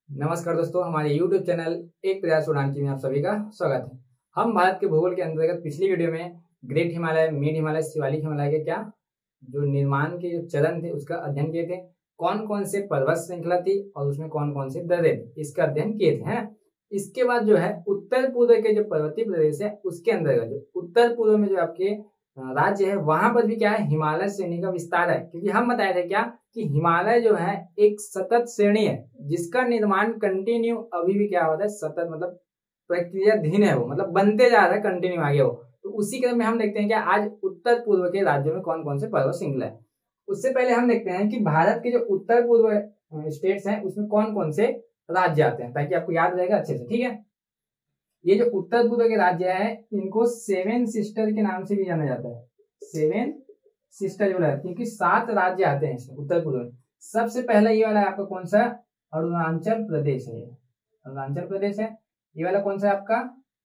नमस्कार दोस्तों, हमारे YouTube चैनल एक प्रयास उड़ान की में आप सभी का स्वागत है। हम भारत के भूगोल के अंतर्गत पिछली वीडियो में ग्रेट हिमालय, मिड हिमालय, शिवालिक हिमालय के जो निर्माण के जो चरण थे उसका अध्ययन किए थे। कौन कौन से पर्वत श्रृंखला थी और उसमें कौन कौन से दर्रे थे इसका अध्ययन किए थे, है। इसके बाद जो है उत्तर पूर्व के जो पर्वतीय प्रदेश है उसके अंतर्गत जो उत्तर पूर्व में जो आपके राज्य है वहां पर भी क्या है, हिमालय श्रेणी का विस्तार है। क्योंकि हम बताए थे क्या कि हिमालय जो है एक सतत श्रेणी है जिसका निर्माण कंटिन्यू अभी भी क्या होता है, सतत मतलब प्रक्रियाधीन है, वो मतलब बनते जा रहा है कंटिन्यू आगे वो। तो उसी क्रम में हम देखते हैं कि आज उत्तर पूर्व के राज्यों में कौन कौन से पर्वत श्रृंखला है। उससे पहले हम देखते हैं कि भारत के जो उत्तर पूर्व स्टेट्स हैं उसमें कौन कौन से राज्य आते हैं, ताकि आपको याद रहेगा अच्छे से। ठीक है, ये जो उत्तर पूर्व के राज्य है इनको सेवन सिस्टर के नाम से भी जाना जाता है। सेवन सिस्टर जो है क्योंकि 7 राज्य आते हैं इसमें उत्तर पूर्व में। सबसे पहला ये वाला आपका कौन सा, अरुणाचल प्रदेश है। अरुणाचल प्रदेश है। ये वाला कौन सा आपका,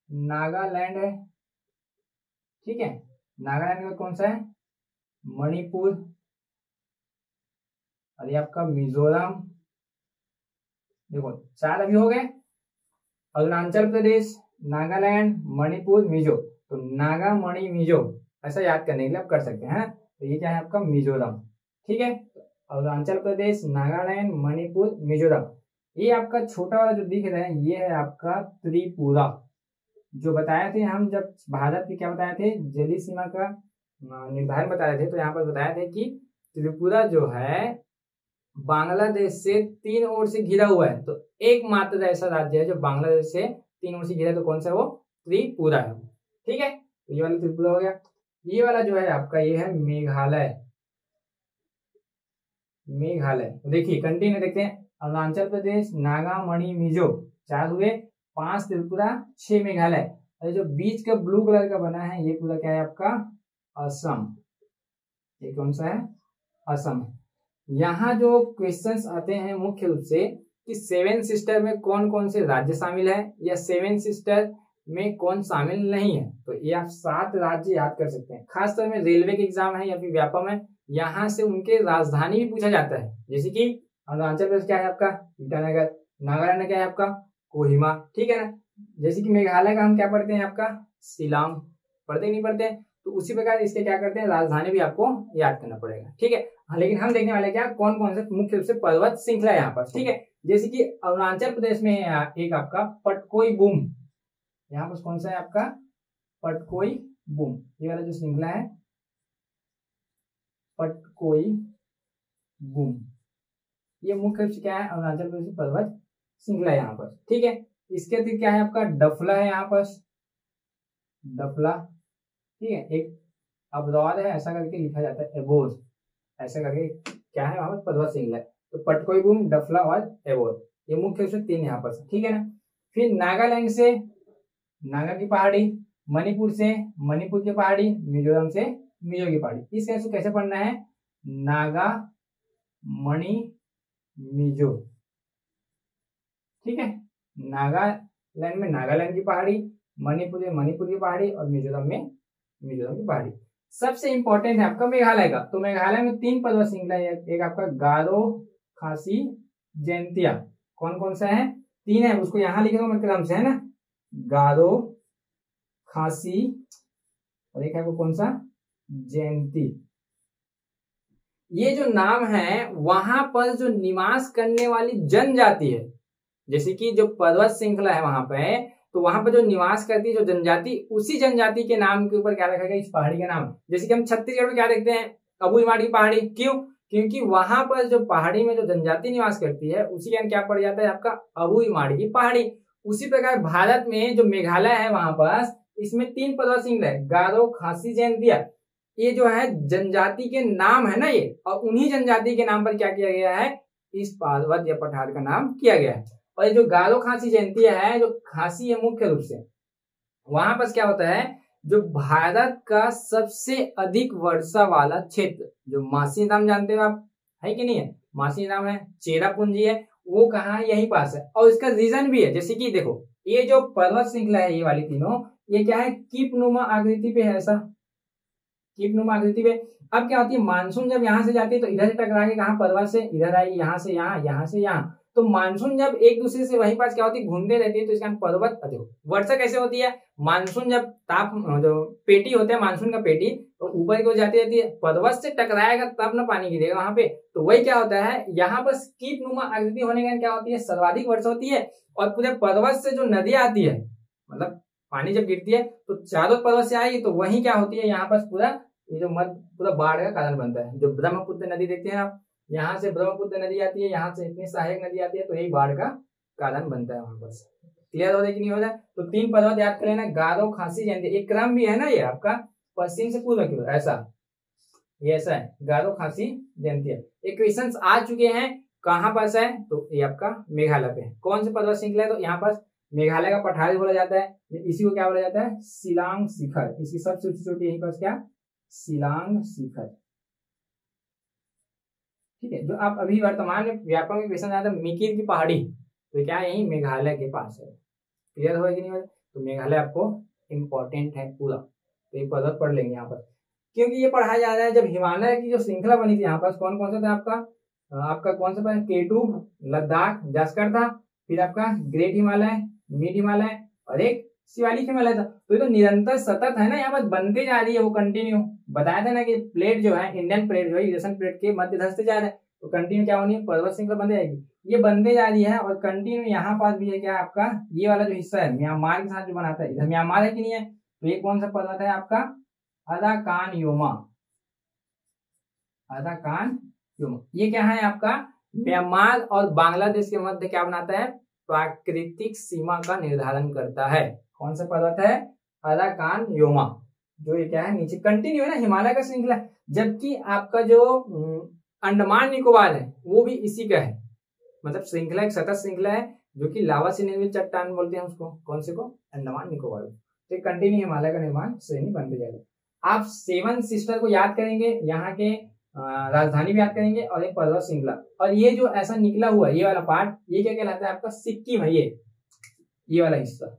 नागालैंड है। ठीक है, नागालैंड में कौन सा है, मणिपुर। और ये आपका मिजोरम। देखो 4 अभी हो गए, अरुणाचल प्रदेश, नागालैंड, मणिपुर, मिजो। तो नागा मणि मिजो ऐसा याद करने के लिए आप कर सकते हैं। तो ये क्या है आपका, मिजोरम। ठीक है, अरुणाचल प्रदेश, नागालैंड, मणिपुर, मिजोरम। ये आपका छोटा वाला जो दिख रहा है ये है आपका त्रिपुरा। जो बताए थे हम जब भारत की क्या बताए थे, जलीय सीमा का निर्धारण बताए थे, तो यहाँ पर बताए थे कि त्रिपुरा जो है बांग्लादेश से 3 ओर से घिरा हुआ है। तो एकमात्र ऐसा राज्य है जो बांग्लादेश से 3 ओर से घिरा है, तो कौन सा, वो त्रिपुरा है। ठीक है, तो ये वाला त्रिपुरा हो गया। ये वाला जो है आपका ये है मेघालय। मेघालय देखिए कंटिन्यू देखते हैं, अरुणाचल प्रदेश, नागा मणि मिजो 4 हुए, 5 त्रिपुरा, 6 मेघालय। और जो बीच का ब्लू कलर का बना है ये पूरा क्या है आपका, असम। ये कौन सा है, असम है। यहाँ जो क्वेश्चंस आते हैं मुख्य रूप से कि 7 सिस्टर में कौन कौन से राज्य शामिल है या 7 सिस्टर में कौन शामिल नहीं है। तो ये आप 7 राज्य याद कर सकते हैं। खासतौर में रेलवे के एग्जाम है या फिर व्यापम है, यहाँ से उनके राजधानी भी पूछा जाता है। जैसे कि अरुणाचल प्रदेश क्या है आपका, ईटानगर। नागालैंड क्या है आपका, कोहिमा। ठीक है ना। जैसे कि मेघालय का हम क्या पढ़ते हैं आपका, शिलांग। पढ़ते नहीं पढ़ते हैं, तो उसी प्रकार इसके क्या करते हैं, राजधानी भी आपको याद करना पड़ेगा। ठीक है, हाँ, लेकिन हम देखने वाले क्या कौन कौन से मुख्य रूप से पर्वत श्रृंखला यहाँ पर। ठीक है, जैसे कि अरुणाचल प्रदेश में एक आपका पटकोई बूम। यहाँ पर कौन सा है आपका, पटकोई बूम। ये वाला जो श्रृंखला है पटकोई बूम, ये मुख्य रूप से क्या है, अरुणाचल प्रदेश पर्वत श्रृंखला है यहाँ पर। ठीक है, इसके अतिरिक्त क्या है आपका, डफला है यहाँ पर, डफला। ठीक है, एक अवरोध है ऐसा करके लिखा जाता है, एबोज ऐसा करके क्या है वहां पर पर्वत श्रृंखला है। तो पटकोई बूम, डफला और एबोज, ये मुख्य रूप से 3 यहाँ पर। ठीक है ना। फिर नागालैंड से नागा की पहाड़ी, मणिपुर से मणिपुर की पहाड़ी, मिजोरम से मिजो की पहाड़ी। इस कैसे कैसे पढ़ना है, नागा मणि मिजो। ठीक है, नागालैंड में नागालैंड की पहाड़ी, मणिपुर में मणिपुर की पहाड़ी और मिजोरम में मिजोरम की पहाड़ी। सबसे इंपॉर्टेंट है आपका मेघालय का। तो मेघालय में 3 पर्वत श्रृंखला है, एक आपका गारो, खासी, जैंतिया। कौन कौन सा है, 3 है। उसको यहाँ लिख रहा हूं मैं क्रम से, है ना, गारो, खासी और एक है वो कौन सा, जयंती। ये जो नाम है वहां पर जो निवास करने वाली जनजाति है, जैसे कि जो पर्वत श्रृंखला है वहां पे, तो वहां पर जो निवास करती है जो जनजाति, उसी जनजाति के नाम के ऊपर क्या रखा गया, इस पहाड़ी का नाम। जैसे कि हम छत्तीसगढ़ में क्या देखते हैं, अबूई-माड़ी पहाड़ी। क्यों, क्योंकि वहां पर जो पहाड़ी में जो जनजाति निवास करती है उसी का क्या पड़ जाता है आपका, अबूई-माड़ी की पहाड़ी। उसी प्रकार भारत में जो मेघालय है वहां पर, इसमें 3 पर्वत श्रृंखला है, गारो, खासी, जैंतिया। ये जो है जनजाति के नाम है ना ये, और उन्हीं जनजाति के नाम पर क्या किया गया है, इस पर्वत या पठार का नाम किया गया है। और ये जो गारो खासी जयंती है, जो खासी है मुख्य रूप से, वहां पर क्या होता है, जो भारत का सबसे अधिक वर्षा वाला क्षेत्र, जो मासी नाम जानते हो आप, है कि नहीं है, मासी नाम है, चेरापूंजी है, वो कहाँ है, यहीं पास है। और इसका रीजन भी है, जैसे कि देखो ये जो पर्वत श्रृंखला है ये वाली तीनों, ये क्या है, कीपनुमा आकृति पे है, ऐसा कीपनुमा आकृति पे। अब क्या होती है, मानसून जब यहाँ से जाती है तो इधर से टकरा के कहाँ, पर्वत से इधर आई, यहाँ से यहाँ, यहाँ से यहाँ, तो मानसून जब एक दूसरे से वहीं पास क्या होती है, घूमते रहती है, तो इसका पर्वत अधिक। वर्षा कैसे होती है, मानसून जब ताप जो पेटी होता है मानसून का पेटी, तो ऊपर की ओर जाती रहती है, पर्वत से टकराएगा तब ना पानी गिरेगा वहां पे। तो वही क्या होता है, यहाँ पर कीट नुमा आकृति होने के कारण क्या होती है, सर्वाधिक वर्षा होती है। और पूरे पर्वत से जो नदियां आती है, मतलब पानी जब गिरती है तो चारों पर्वत से आएगी, तो वही क्या होती है, यहाँ पर पूरा ये जो मध्य पूरा बाढ़ का कारण बनता है। जो ब्रह्मपुत्र नदी देखते हैं आप, यहाँ से ब्रह्मपुत्र नदी आती है, यहाँ से इतनी सहायक नदी आती है, तो यही बाढ़ का कारण बनता है वहां पर। क्लियर हो रहा है कि नहीं हो रहा है। तो 3 पर्वत याद कर लेना, गारो, खासी, जयंती। एक क्रम भी है ना ये आपका, पश्चिम से पूर्व की ओर, ऐसा ये ऐसा है, गारो, खासी, जयंती। ये क्वेश्चन आ चुके हैं, कहाँ पर है, तो ये आपका मेघालय पे है। कौन से पर्वत श्रृंखला है, तो यहाँ पर मेघालय का पठारी बोला जाता है, इसी को क्या बोला जाता है, शिलांग शिखर। इसकी सबसे ऊंची चोटी यहीं पर क्या, शिलांग शिखर। ठीक है, जो आप अभी वर्तमान में व्यापक में क्वेश्चन आया था, मिकिर की पहाड़ी, तो क्या यही मेघालय के पास है। क्लियर हो कि नहीं हो, तो मेघालय आपको इंपॉर्टेंट है पूरा, तो ये पर्वत पढ़ लेंगे यहाँ पर, क्योंकि ये पढ़ाया जा रहा है जब हिमालय की जो श्रृंखला बनी थी यहाँ पर, कौन कौन सा था आपका कौन सा था, K2 लद्दाख जास्कर था, फिर आपका ग्रेट हिमालय, मिड हिमालय और एक शिवालिक हिमालय था। तो ये तो निरंतर सतत है ना, यहाँ पर बनते जा रही है वो कंटिन्यू। बताया था ना कि प्लेट जो है, इंडियन प्लेट जो है यूरेशियन प्लेट के मध्य धंसते जा रहे हैं, तो कंटिन्यू क्या होनी है, पर्वत श्रृंखला बनते जाएगी, ये बनते जा रही है। और कंटिन्यू यहाँ पास भी है क्या आपका, ये वाला जो हिस्सा है म्यांमार के साथ जो बनाता है, इधर म्यांमार है कि नहीं है, तो ये कौन सा पर्वत है आपका, अराकान योमा। अराकान योमा ये क्या है आपका, म्यांमार और बांग्लादेश के मध्य क्या बनाता है, प्राकृतिक सीमा का निर्धारण करता है। कौन सा पर्वत है, अराकान योमा, जो ये क्या है, नीचे कंटिन्यू है ना, हिमालय का श्रृंखला। जबकि आपका जो अंडमान निकोबार है वो भी इसी का है, मतलब श्रृंखला एक सतत श्रृंखला है, जो कि लावा से निर्मित चट्टान बोलते हैं उसको, कौन से को, अंडमान निकोबार। तो कंटिन्यू हिमालय का निर्माण श्रेणी बनते जाएगा। आप 7 सिस्टर को याद करेंगे, यहाँ के राजधानी भी याद करेंगे, और एक पर्वत श्रृंखला। और ये जो ऐसा निकला हुआ ये वाला पार्ट, ये क्या कहलाता है आपका, सिक्किम है। ये वाला हिस्सा,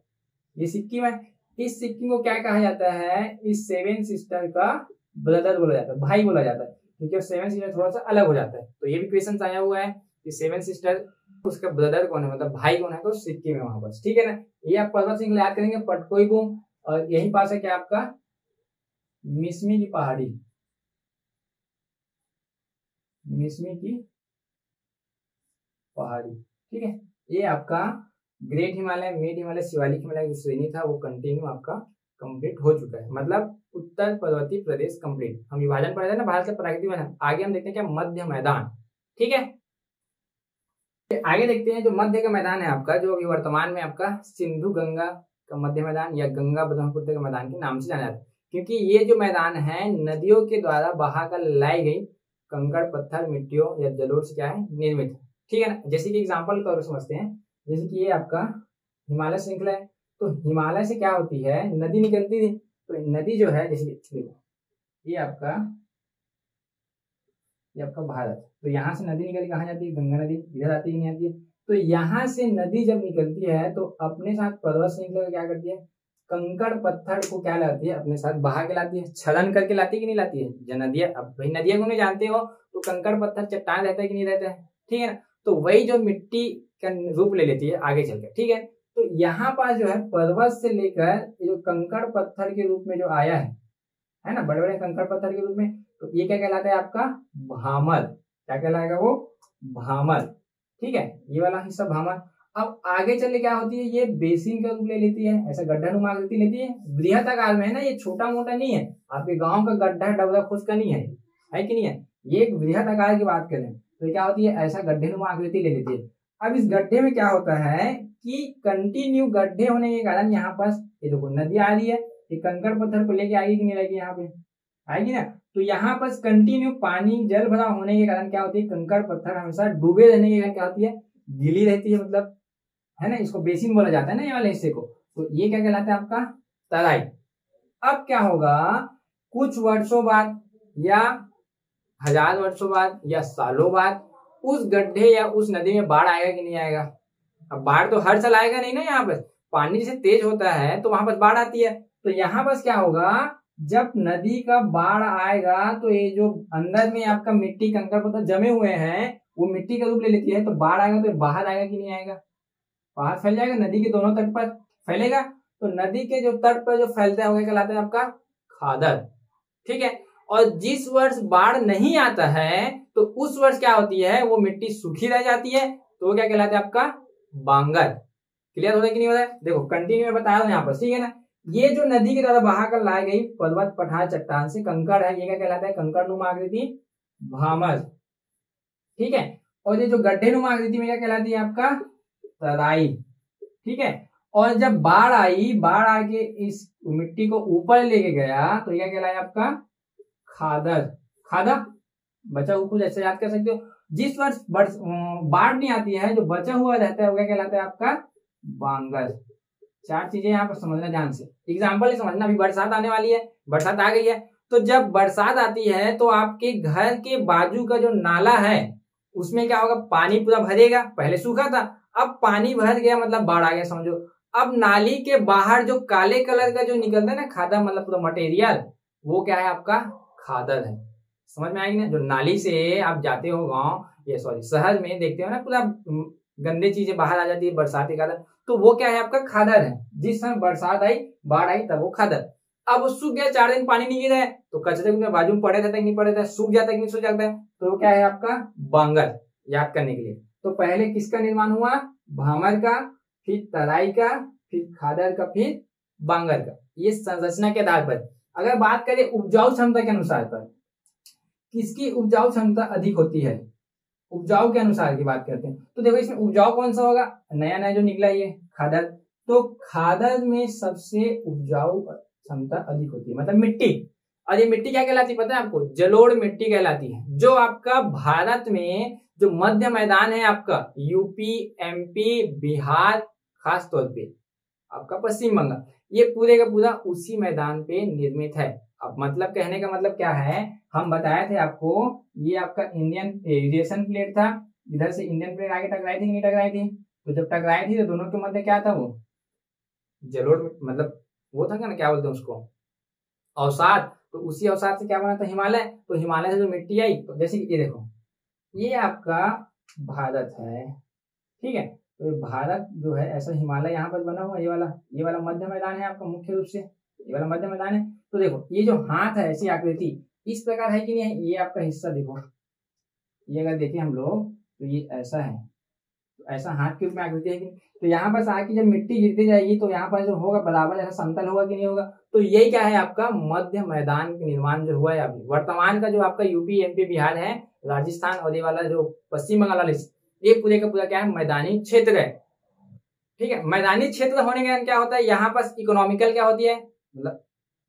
ये सिक्किम है। इस सिक्किम को क्या कहा जाता है, इस 7 सिस्टर का ब्रदर बोला जाता है, भाई बोला जाता है, क्योंकि 7 सिस्टर थोड़ा सा अलग हो जाता है। तो ये भी क्वेश्चन आया हुआ है कि 7 सिस्टर उसका ब्रदर कौन है, मतलब भाई कौन है, तो सिक्किम है वहां पर। ठीक है ना, ये आप पर्वत श्रृंखला याद करेंगे, पटकोई बुम, और यही पास है क्या आपका, मिसमी की पहाड़ी, मिसमी की पहाड़ी। ठीक है, ये आपका ग्रेट हिमालय, मिड हिमालय, शिवालिक हिमालय जो श्रेणी था वो कंटिन्यू आपका कंप्लीट हो चुका है, मतलब उत्तर पर्वतीय प्रदेश कंप्लीट। हम विभाजन पढ़े थे ना भारत का प्राकृतिक मैदान। आगे हम देखते हैं क्या, मध्य मैदान। ठीक है, आगे देखते हैं जो मध्य का मैदान है आपका, जो अभी वर्तमान में आपका सिंधु गंगा का मध्य मैदान या गंगा ब्रह्मपुत्र का मैदान के नाम से जाना जाता है, क्योंकि ये जो मैदान है नदियों के द्वारा बहा कर लाई गई कंकड़, पत्थर, मिट्टियों या जलोढ़ से क्या है, निर्मित। ठीक है ना, जैसे कि एग्जाम्पल के तौर पर समझते हैं, जैसे कि ये आपका हिमालय श्रृंखला है, तो हिमालय से क्या होती है, नदी निकलती थी, तो नदी जो है, जैसे ये आपका भारत, तो यहाँ से नदी निकल कहाँ जाती है, गंगा नदी इधर आती है, नहीं आती है। तो यहाँ से नदी जब निकलती है तो अपने साथ पर्वत श्रृंखला क्या करती है, कंकड़ पत्थर को क्या लाती है, अपने साथ बहा के लाती है, छलन करके लाती है कि नहीं लाती है। जो नदियां, अब भाई नदियां को नहीं जानते हो तो कंकड़ पत्थर चट्टान रहता है कि नहीं रहता है। ठीक है ना, तो वही जो मिट्टी का रूप ले लेती है आगे चलकर। ठीक है, तो यहाँ पास जो है पर्वत से लेकर जो कंकड़ पत्थर के रूप में जो आया है ना, बड़े बड़े कंकड़ पत्थर के रूप में, तो ये क्या कहलाता है आपका, भामर। क्या कहलाएगा वो, भामर। ठीक है, ये वाला हिस्सा भामर। अब आगे चले क्या होती है, ये बेसिन का रूप ले लेती है, ऐसा गड्ढा नुमा आकृति लेती है, बृहत आकार में है ना, ये छोटा मोटा नहीं है, आपके गांव का गड्ढा डबरा खुश का नहीं है कि नहीं है, ये एक बृहत आकार की बात करें तो क्या होती है, ऐसा गड्ढे नुमा आकृति ले लेती है। अब इस गड्ढे में क्या होता है कि कंटिन्यू गड्ढे होने के कारण यहाँ पास ये देखो नदी आ रही है, ये कंकड़ पत्थर को लेके आएगी कि नहीं आएगी, यहाँ पे आएगी ना। तो यहाँ पर कंटिन्यू पानी जल भरा होने के कारण क्या होती है, कंकड़ पत्थर हमेशा डूबे रहने के कारण क्या होती है, गीली रहती है, मतलब है ना, इसको बेसिन बोला जाता है ना ये वाले हिस्से को। तो ये क्या कहलाता है आपका, तराई। अब क्या होगा, कुछ वर्षों बाद या 1000 वर्षों बाद या सालों बाद उस गड्ढे या उस नदी में बाढ़ आएगा कि नहीं आएगा। अब बाढ़ तो हर साल आएगा नहीं ना, यहाँ पर पानी जैसे तेज होता है तो वहां पर बाढ़ आती है। तो यहाँ पर क्या होगा, जब नदी का बाढ़ आएगा तो ये जो अंदर में आपका मिट्टी कंकड़ पत्थर जमे हुए हैं वो मिट्टी का रूप ले लेती है, तो बाढ़ आएगा तो बाहर आएगा कि नहीं आएगा, बाहर फैल जाएगा, नदी के दोनों तट पर फैलेगा। तो नदी के जो तट पर जो फैलता है वो क्या कहलाता है आपका खादर। ठीक है, और जिस वर्ष बाढ़ नहीं आता है तो उस वर्ष क्या होती है, वो मिट्टी सूखी रह जाती है, तो वो क्या कहलाता है आपका बांगर। क्लियर हो रहा है कि नहीं हो रहा है? देखो कंटिन्यू में बता रहा हूं यहाँ पर, ठीक है ना। ये जो नदी के द्वारा बहा कर लाई गई पर्वत पठार चट्टान से कंकड़ है, ये क्या कहलाता है कंकड़ नुमा आकृति भामर। ठीक है, और ये जो गड्ढे नुमा आकृति में क्या कहलाती है आपका तराई। ठीक है, और जब बाढ़ आई, बाढ़ आके इस मिट्टी को ऊपर लेके गया तो क्या कहलाया आपका खादर। खादा बचा हुआ कुछ ऐसे याद कर सकते हो। जिस वर्ष बाढ़ नहीं आती है, जो बचा हुआ रहता है वो क्या कहलाता है आपका बांगर। चार चीजें यहाँ पर समझना ध्यान से, एग्जाम्पल ही समझना। अभी बरसात आने वाली है, बरसात आ गई है, तो जब बरसात आती है तो आपके घर के बाजू का जो नाला है उसमें क्या होगा, पानी पूरा भरेगा। पहले सूखा था, अब पानी भर गया मतलब बाढ़ आ गया समझो। अब नाली के बाहर जो काले कलर का जो निकलता है ना खादा, मतलब पूरा मटेरियल, वो क्या है आपका खादर है। समझ में आएगी ना। जो नाली से आप जाते हो गांव, ये सॉरी शहर में देखते हो ना, पूरा गंदे चीजें बाहर आ जाती है बरसात के कारण, तो वो क्या है आपका खादर है। जिस समय बरसात आई, बाढ़ आई, तब वो खादर। अब वो सूख गया, 4 दिन पानी नहीं गिरा है, तो कचरे के बाजू में पड़े रहता है नहीं पड़े रहता है, सूख जाता है कि नहीं सूख जाता है, तो वो क्या है आपका बांगर। याद करने के लिए, तो पहले किसका निर्माण हुआ, भामर का, फिर तराई का, फिर खादर का, फिर बांगर का। ये संरचना के आधार पर अगर बात करें उपजाऊ क्षमता के अनुसार पर, किसकी उपजाऊ क्षमता अधिक होती है, उपजाऊ के अनुसार की बात करते हैं, तो देखो इसमें उपजाऊ कौन सा होगा, नया नया जो निकला ये खादर। तो खादर में सबसे उपजाऊ क्षमता अधिक होती है, मतलब मिट्टी। और ये मिट्टी क्या कहलाती है पता है आपको, जलोढ़ मिट्टी कहलाती है। जो आपका भारत में जो मध्य मैदान है आपका, यूपी, एमपी, बिहार, खास तौर पे आपका पश्चिम बंगाल, ये पूरे का पूरा उसी मैदान पे निर्मित है। अब मतलब कहने का मतलब क्या है, हम बताए थे आपको, ये आपका इंडियन एरिएशन प्लेट था, इधर से इंडियन प्लेट आगे टकराई थी नहीं टकराई थी, तो जब टकराई थी तो दोनों के मध्य क्या था, वो जलोढ़, मतलब वो था ना, क्या बोलते हैं उसको, अवसाद। तो उसी अवसाद से क्या बना था, हिमालय। तो हिमालय से जो मिट्टी आई, तो जैसे कि ये देखो, ये आपका भारत है। ठीक है, तो भारत जो है ऐसा हिमालय यहाँ पर बना हुआ, ये वाला मध्य मैदान है आपका, मुख्य रूप से ये वाला मध्य मैदान है। तो देखो ये जो हाथ है ऐसी आकृति इस प्रकार है कि नहीं है, ये आपका हिस्सा देखो, ये अगर देखें हम लोग तो ये ऐसा है, तो ऐसा हाथ के रूप में आकृति है कि, तो यहाँ पर आके जब मिट्टी गिरती जाएगी तो यहाँ पर जो होगा बराबर ऐसा समतल होगा कि नहीं होगा, तो यही क्या है आपका मध्य मैदान का निर्माण जो हुआ है अभी। वर्तमान का जो आपका यूपी, एमपी, बिहार है, राजस्थान और ये वाला जो पश्चिम बंगाल वाला, ये पूरे का पूरा क्या है, मैदानी क्षेत्र है। ठीक है, मैदानी क्षेत्र होने के कारण क्या होता है, यहाँ पर इकोनॉमिकल क्या होती है, मतलब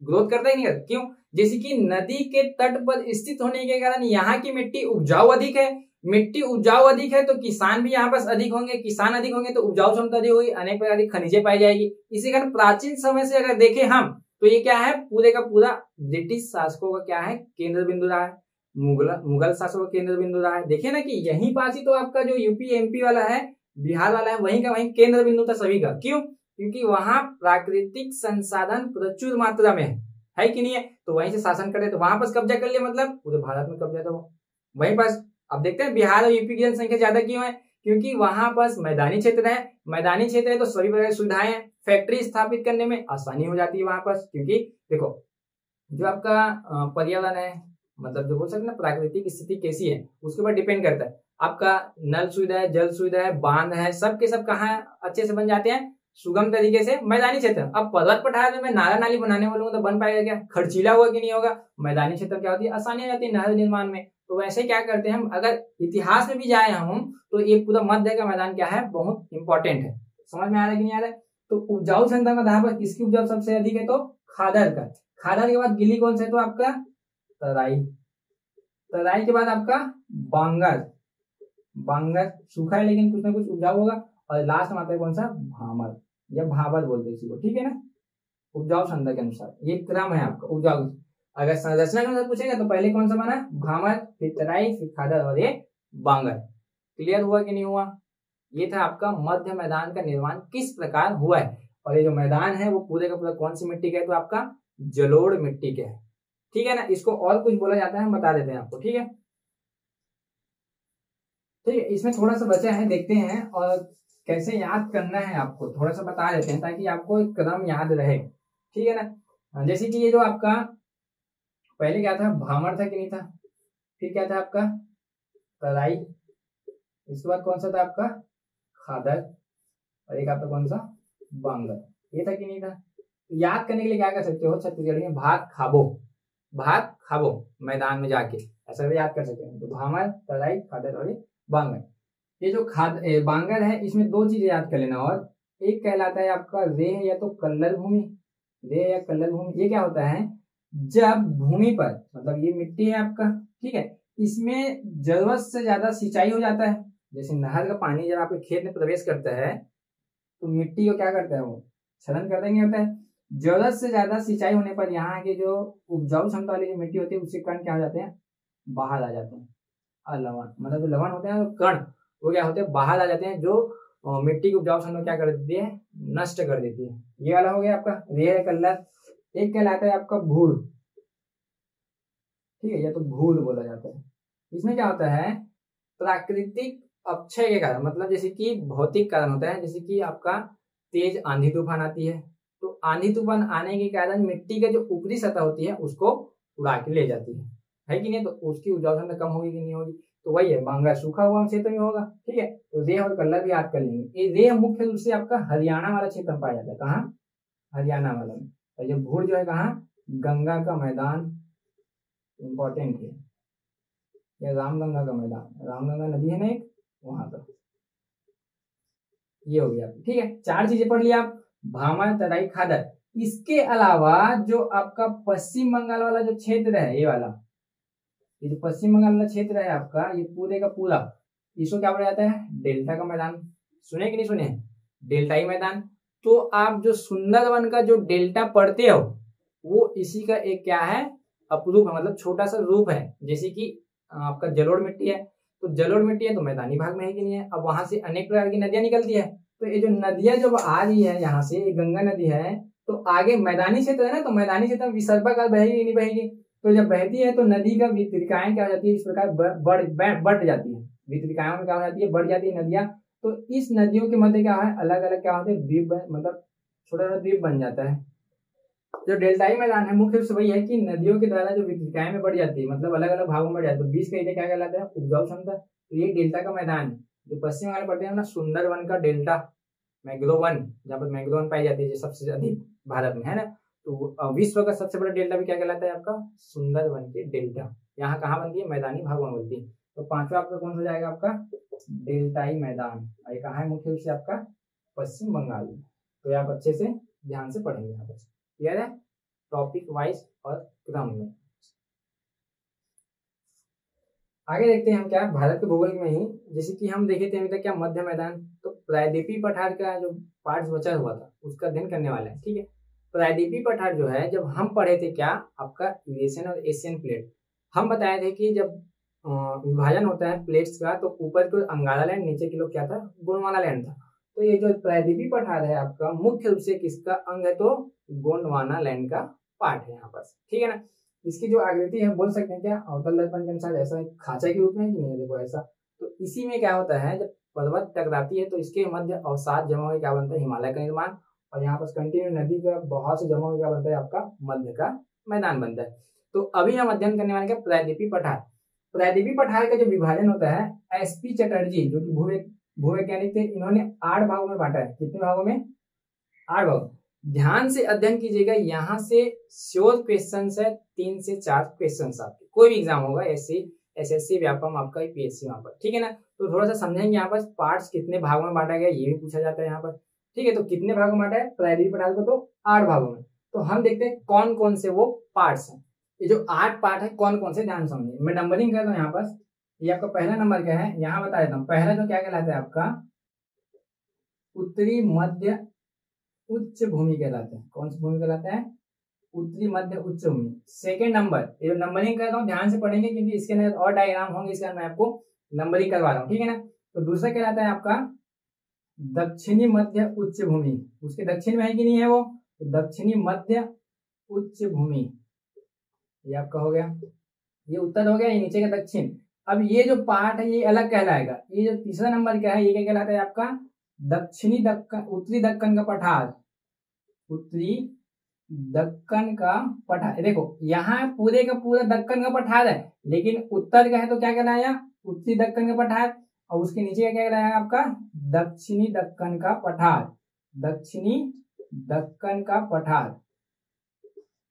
ग्रोथ करता ही नहीं करता। क्यों, जैसे कि नदी के तट पर स्थित होने के कारण यहाँ की मिट्टी उपजाऊ अधिक है। मिट्टी उपजाऊ अधिक है तो किसान भी यहाँ पर अधिक होंगे, किसान अधिक होंगे तो उपजाऊ क्षमता अधिक होगी, अनेक प्रकार की खनिजें पाई जाएगी। इसी कारण प्राचीन समय से अगर देखें हम, तो ये क्या है, पूरे का पूरा ब्रिटिश शासकों का क्या है, केंद्र बिंदु रहा है, मुगल शासकों का केंद्र बिंदु रहा है। देखिए ना कि यहीं पास ही तो आपका जो यूपी, एमपी वाला है, बिहार वाला है, वहीं का वहीं केंद्र बिंदु था सभी का। क्यों, क्योंकि वहां प्राकृतिक संसाधन प्रचुर मात्रा में है कि नहीं है, तो वहीं से शासन करे, तो वहां पर कब्जा कर लिया, मतलब पूरे भारत में कब्जा था वो वहीं पास। अब देखते हैं बिहार और यूपी की जनसंख्या ज्यादा क्यों है, क्योंकि वहां पास मैदानी क्षेत्र है, मैदानी क्षेत्र है तो सभी प्रकार की सुविधाएं हैं, फैक्ट्री स्थापित करने में आसानी हो जाती है वहां पास। क्योंकि देखो जो आपका पर्यावरण है, मतलब जो बोल सकते ना प्राकृतिक स्थिति कैसी है, उसके ऊपर डिपेंड करता है। आपका नल सुविधा है, जल सुविधा है, बांध है, सब के सब कहाँ अच्छे से बन जाते हैं, सुगम तरीके से मैदानी क्षेत्र। अब पर्वत पठार में नाला नाली बनाने वालों को तो बन पाएगा क्या, खर्चीला होगा कि नहीं होगा। मैदानी क्षेत्र क्या होती है, आसानी हो जाती है नहर निर्माण में। तो वैसे क्या करते हैं हम, अगर इतिहास में भी जाए हम, तो ये पूरा मध्य का मैदान क्या है, बहुत इंपॉर्टेंट है। समझ में आ रहा है कि नहीं आ रहा है। तो उपजाऊ क्षमता में आधार पर किसकी उपजाऊ सबसे अधिक है, तो खादर का। खादर के बाद गिली कौन सा है, तो आपका तराई। तराई के बाद आपका बांगर। बांगर सूखा है लेकिन कुछ ना कुछ उपजाऊ होगा। और लास्ट में आता है कौन सा, भामर या भाबर बोलते हैं इसी को। ठीक है ना, उपजाऊ क्षमता के अनुसार ये क्रम है आपका उपजाऊ। अगर संरचना के अनुसार पूछेगा तो पहले कौन सा बना, भामर, फिर तराई, फिर खादर और ये बांगर। क्लियर हुआ कि नहीं हुआ। ये था आपका मध्य मैदान का निर्माण किस प्रकार हुआ है। और ये जो मैदान है वो पूरे का पूरा कौन सी मिट्टी का है, तो आपका जलोढ़ मिट्टी का है। ठीक है ना, इसको और कुछ बोला जाता है, हम बता देते हैं आपको। ठीक है, तो इसमें थोड़ा सा बचा है, देखते हैं और कैसे याद करना है आपको थोड़ा सा बता देते हैं ताकि आपको एक कदम याद रहे, ठीक है ना। जैसे कि ये जो आपका पहले क्या था, भामर था कि नहीं था, फिर क्या था आपका तराई, इसके बाद कौन सा था आपका खादर, और एक आपका कौन सा बांगर, ये था कि नहीं था। याद करने के लिए क्या कर सकते हो, छत्तीसगढ़ी में भात खाबो, भात खाबो मैदान में जाके, ऐसा याद कर सकते हैं। तो भामर, तराई, खादर और बांगर। ये जो बांगर है इसमें दो चीजें याद कर लेना, और एक कहलाता है आपका रेह या तो कल्लर भूमि, रेह या कल्लर भूमि। ये क्या होता है, जब भूमि पर, मतलब ये मिट्टी है आपका, ठीक है, इसमें जरूरत से ज्यादा सिंचाई हो जाता है, जैसे नहर का पानी जब आपके खेत में प्रवेश करता है तो मिट्टी को क्या करता है, वो क्षरण कर देंगे, होता है। जरूरत से ज्यादा सिंचाई होने पर यहाँ की जो उपजाऊ क्षमता वाली जो मिट्टी होती है उसके कण क्या हो जाते हैं, बाहर आ जाते हैं। लवण, मतलब जो लवण होते हैं कण, वो क्या होते हैं, बाहर आ जाते हैं, जो मिट्टी की उपजाऊ क्षमता क्या कर देती है, नष्ट कर देती है। ये वाला हो गया आपका रेह कल्लर। एक कहलाता है आपका भूड़, ठीक है, या तो भूड़ बोला जाता है। इसमें क्या होता है, प्राकृतिक अपक्षय के कारण, मतलब जैसे कि भौतिक कारण होता है, जैसे कि आपका तेज आंधी तूफान आती है, तो आंधी तूफान आने के कारण मिट्टी का जो ऊपरी सतह होती है उसको उड़ा के ले जाती है कि नहीं, तो उसकी उपजाऊ क्षमता कम होगी कि नहीं होगी। तो वही है, बांगर सूखा हुआ क्षेत्र में होगा, ठीक है। तो रेह और कल्लर भी याद कर लेंगे। ये रेह मुख्य रूप से आपका हरियाणा वाला क्षेत्र में पाया जाता है, कहाँ, हरियाणा वाला में। और ये भूड़ जो है कहाँ, गंगा का मैदान, इंपॉर्टेंट है, या रामगंगा का मैदान, रामगंगा नदी है ना एक, वहां पर। ये हो गया, ठीक है, चार चीजें पढ़ लिया आप, भामर, तराई, खादर। इसके अलावा जो आपका पश्चिम बंगाल वाला जो क्षेत्र है, ये वाला, ये जो पश्चिम बंगाल वाला क्षेत्र है आपका, ये पूरे का पूरा, इसको क्या बोला जाता है, डेल्टा का मैदान। सुने कि नहीं सुने, डेल्टाई मैदान। तो आप जो सुंदरवन का जो डेल्टा पढ़ते हो वो इसी का एक क्या है, अपरूप है, मतलब छोटा सा रूप है। जैसे कि आपका जलोढ़ मिट्टी है, तो जलोढ़ मिट्टी है तो मैदानी भाग में है कि नहीं है। अब वहां से अनेक प्रकार की नदियां निकलती है, तो ये जो नदियां जब आ रही है यहाँ से, ये गंगा नदी है, तो आगे मैदानी क्षेत्र है ना, तो मैदानी क्षेत्र में विसर्पाकार बहेगी नहीं बहेगी, तो जब बहती है तो नदी का वितरिकाएं क्या हो जाती है, इस प्रकार बढ़ जाती है, वितरिकाओं में क्या हो जाती है, बढ़ जाती है नदियां। तो इस नदियों के मध्य क्या है, अलग अलग क्या होते हैं, द्वीप, मतलब छोटा सा द्वीप बन जाता है। जो डेल्टाई मैदान है मुख्य रूप से वही है कि नदियों के द्वारा जो वितरिकाएं में बढ़ जाती है, मतलब अलग अलग भागों में बढ़ जाती है, तो बीच का एरिया क्या कहलाता है, उपजाऊ क्षमता। तो ये डेल्टा का मैदान है। जो पश्चिम बंगाल पड़ते हैं ना, सुंदरवन का डेल्टा, मैंग्रोव वन, जहाँ पर मैंग्रोव वन पाई जाती है सबसे अधिक भारत में, है ना। तो विश्व का सबसे बड़ा डेल्टा भी क्या कहलाता है आपका, सुंदरवन के डेल्टा। यहाँ कहाँ बनती है, मैदानी भागों में बनती है। तो पांचवा आपका कौन सा जाएगा, आपका डेल्टाई मैदान। और ये कहाँ है, मुख्य रूप से आपका पश्चिम बंगाल में। तो आप अच्छे से ध्यान से पढ़ेंगे यहाँ पर, क्लियर है, टॉपिक वाइज और क्रम में। आगे देखते हैं हम क्या, भारत के भूगोल में ही, जैसे कि हम देखे थे अभी तक क्या, मध्य मैदान। तो प्रायद्वीपीय पठार का जो पार्ट बचा हुआ था उसका अध्ययन करने वाला है, ठीक है। प्रायद्वीपीय पठार जो है, जब हम पढ़े थे क्या, आपका यूरेशियन और एशियन प्लेट, हम बताए थे कि जब विभाजन होता है प्लेट्स का, तो ऊपर की अंगारा लैंड, नीचे की लोग क्या था, गोंडवाना लैंड था। तो ये जो प्रायद्वीपीय पठार है आपका, मुख्य रूप से किसका अंग है, तो गोंडवाना लैंड का पार्ट है यहाँ पर, ठीक है ना। इसकी जो आकृति है बोल सकते हैं क्या, अवतल दर्पण के अनुसार ऐसा एक खांचा के रूप में कि नहीं, देखो ऐसा। तो इसी में क्या होता है, जब पर्वत टकराती है तो इसके मध्य अवसाद जमा होकर क्या बनता है, हिमालय का निर्माण। और यहाँ पर कंटिन्यू नदी का बहुत से जमा होकर क्या बनता है, आपका मध्य का मैदान बनता है। तो अभी हम अध्ययन करने वाले क्या, प्रायद्वीपीय पठार। प्रायद्वीपीय पठार का जो विभाजन होता है, एसपी चटर्जी जो कि भूवैज्ञानिक थे, इन्होंने 8 भागों में बांटा है। कितने भागों में, 8 भाग। ध्यान से अध्ययन कीजिएगा, यहाँ से श्योर क्वेश्चन है, 3 से 4 क्वेश्चन आपके, कोई भी एग्जाम होगा, एसएससी व्यापम आपका यूपीएससी वहां पर, ठीक है ना। तो थोड़ा सा समझेंगे यहाँ पर पार्ट्स कितने भागों में बांटा गया, ये भी पूछा जाता है यहाँ पर, ठीक है। तो कितने भागों में बांटा है प्रायद्वीपीय पठार को, तो 8 भागों में। तो हम देखते हैं कौन कौन से वो पार्ट्स हैं। ये जो 8 पार्ट है कौन कौन से, ध्यान समझिए। मैं नंबरिंग करता हूँ यहाँ पर। ये आपका पहला नंबर क्या है, यहाँ बता देता हूँ। पहला जो क्या कहलाता है आपका, उत्तरी मध्य उच्च भूमि कहलाता है। कौन सी भूमि कहलाता है, उत्तरी मध्य उच्च भूमि। सेकेंड नंबर, ये जो नंबरिंग करता हूँ ध्यान से पढ़ेंगे, क्योंकि इसके अंदर और डायग्राम होंगे, इसके अंदर मैं आपको नंबरिंग करवा रहा हूँ, ठीक है ना। तो दूसरा कहलाता है आपका दक्षिणी मध्य उच्च भूमि। उसके दक्षिण में है कि नहीं है वो, तो दक्षिणी मध्य उच्च भूमि, ये आपका हो गया। ये उत्तर हो गया, ये नीचे का दक्षिण। अब ये जो पार्ट है ये अलग कहलाएगा। ये जो तीसरा नंबर क्या है, ये क्या कहलाता है आपका दक्षिणी दक्कन, उत्तरी दक्कन का पठार, उत्तरी दक्कन का पठार। देखो यहाँ पूरे का पूरा दक्कन का पठार है, लेकिन उत्तर का है तो क्या कहलाया, उत्तरी दक्कन का पठार, और उसके नीचे क्या कहलाया आपका दक्षिणी दक्कन का पठार, दक्षिणी दक्कन का पठार,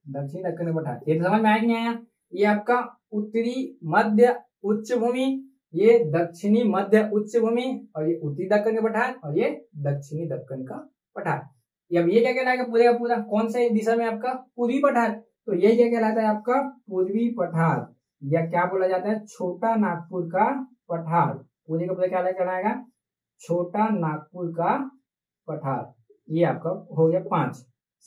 दक्षिणी दक्कन का पठार। ये समझ में आया कि नहीं आया? ये आपका उत्तरी मध्य उच्च भूमि, ये दक्षिणी मध्य उच्च भूमि, और ये उत्तरी दक्कन का पठार, और ये दक्षिणी दक्कन का पठार। अब ये क्या कहलाएगा पूरे का पूरा, कौन से दिशा में आपका पूर्वी पठार, तो ये क्या कहलाता है आपका पूर्वी पठार, या क्या बोला जाता है छोटा नागपुर का पठार। पूरे का पूरा क्या कहलाएगा छोटा नागपुर का पठार। ये आपका हो गया 5।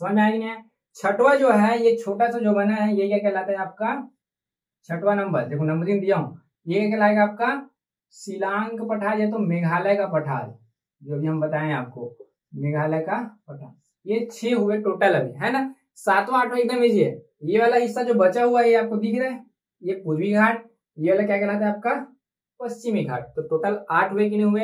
समझ में आएगी नहीं? छठवा जो है ये छोटा सा जो बना है ये क्या कहलाता है आपका छठवा नंबर, देखो नंबरिंग दिया हूं, ये क्या कहलाएगा आपका शिलांग पठार या तो मेघालय का पठार, जो भी हम बताएं आपको मेघालय का पठार। ये 6 हुए टोटल अभी, है ना। 7वां 8वां एकदम इजी है। ये वाला हिस्सा जो बचा हुआ है ये आपको दिख रहा है, ये पूर्वी घाट, ये वाला क्या कहलाता है आपका पश्चिमी घाट। तो टोटल 8 हुए कि नहीं हुए,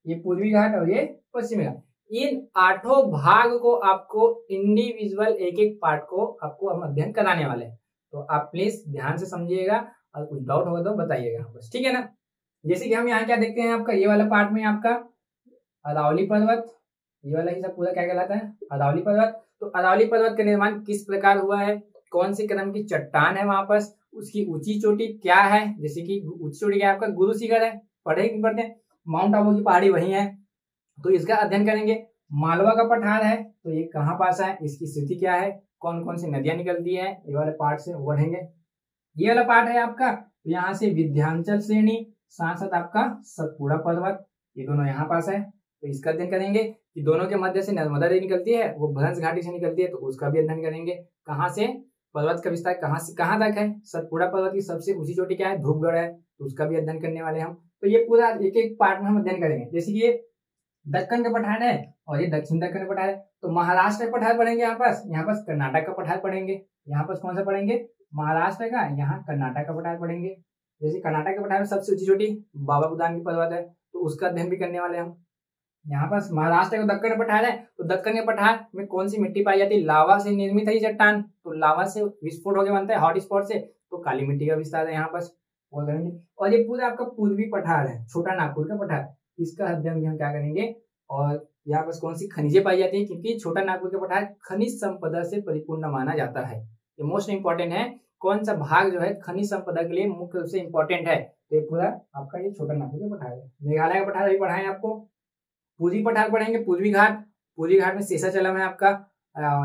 ये पूर्वी घाट और ये पश्चिमी घाट। इन 8 भाग को आपको इंडिविजुअल एक एक पार्ट को आपको हम अध्ययन कराने वाले हैं, तो आप प्लीज ध्यान से समझिएगा, और कुछ डाउट होगा तो बताइएगा बस, ठीक है ना। जैसे कि हम यहाँ क्या देखते हैं आपका ये वाला पार्ट में आपका अरावली पर्वत, ये वाला हिस्सा पूरा क्या कहलाता है अरावली पर्वत। तो अरावली पर्वत का निर्माण किस प्रकार हुआ है, कौन सी क्रम की चट्टान है वहां पर, उसकी ऊंची चोटी क्या है, जैसे कि ऊंची चोटी क्या है आपका गुरु शिखर है, पढ़े कि पढ़ते हैं, माउंट आबू की पहाड़ी वही है, तो इसका अध्ययन करेंगे। मालवा का पठार है तो ये कहाँ पास है, इसकी स्थिति क्या है, कौन कौन सी नदियां निकलती है, ये वाले पार्ट से बढ़ेंगे। ये वाला पार्ट है आपका, तो यहाँ से विंध्याचल श्रेणी, साथ साथ आपका सतपुड़ा पर्वत, ये दोनों यहाँ पास है, तो इसका अध्ययन करेंगे। कि दोनों के मध्य से नर्मदा नदी निकलती है, वो भ्रंश घाटी से निकलती है, तो उसका भी अध्ययन करेंगे। कहाँ से पर्वत का विस्तार कहाँ से कहाँ तक है, सतपुड़ा पर्वत की सबसे ऊंची चोटी क्या है, धूपगढ़ है, तो उसका भी अध्ययन करने वाले हम। तो ये पूरा एक एक पार्ट में हम अध्ययन करेंगे। जैसे कि ये दक्कन का पठार है और ये दक्षिण दक्कन का पठार है, तो महाराष्ट्र का पठार पढ़ेंगे, यहाँ पास कर्नाटक का पठार पढ़ेंगे, यहाँ पास कौन सा पढ़ेंगे महाराष्ट्र का, यहाँ कर्नाटक का पठार पढ़ेंगे। जैसे कर्नाटक के पठार में सबसे ऊंची चोटी बाबा बुदान की पर्वत है, तो उसका अध्ययन भी करने वाले हम। यहाँ पास महाराष्ट्र का दक्कन पठार है, तो दक्कन के पठार में कौन सी मिट्टी पाई जाती है, लावा से निर्मित है चट्टान, तो लावा से विस्फोट होकर बनता है हॉट स्पॉट से, तो काली मिट्टी का विस्तार है यहाँ पास वो करेंगे। और ये पूरा आपका पूर्वी पठार है, छोटा नागपुर का पठार, इसका अध्ययन भी हम क्या करेंगे। और यहाँ पास कौन सी खनिजें पाई जाती है, क्योंकि छोटा नागपुर का पठार खनिज संपदा से परिपूर्ण माना जाता है। ये मोस्ट इंपॉर्टेंट है, कौन सा भाग जो है खनिज संपदा के लिए मुख्य रूप से इंपॉर्टेंट है, तो ये पूरा आपका ये छोटा नागपुर का पठार है। मेघालय का पठार अभी पढ़ाएं आपको। पूर्वी पठार पढ़ेंगे, पूर्वी घाट में शेषाचलम है आपका,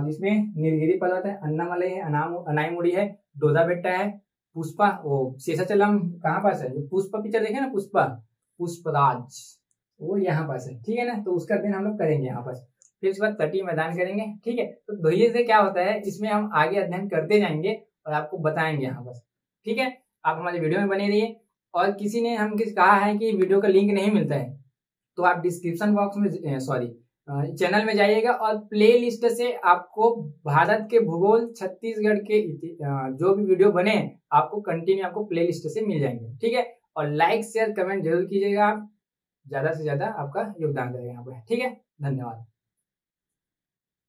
जिसमें नीलगिरी पर्वत है, अन्नामलई है, अनाईमुड़ी है, डोदा बेट्टा है, पुष्पा, वो शेषाचलम कहाँ पास है, जो पुष्पा पिक्चर देखे ना, पुष्पराज, वो यहाँ पास है, ठीक है ना। तो उसका अध्ययन हम लोग करेंगे यहाँ पास। फिर उसके बाद तटीय मैदान करेंगे, ठीक है। तो धैर्य से क्या होता है, इसमें हम आगे अध्ययन करते जाएंगे और आपको बताएंगे यहाँ पास, ठीक है। आप हमारे वीडियो में बने रहिए। और किसी ने हम कहा है कि वीडियो का लिंक नहीं मिलता है, तो आप डिस्क्रिप्शन बॉक्स में चैनल में जाइएगा और प्ले लिस्ट से आपको भारत के भूगोल छत्तीसगढ़ के जो भी वीडियो बने आपको कंटिन्यू आपको प्ले लिस्ट से मिल जाएंगे, ठीक है। और लाइक शेयर कमेंट जरूर कीजिएगा, आप ज्यादा से ज्यादा आपका योगदान करेगा यहाँ पे, ठीक है। धन्यवाद।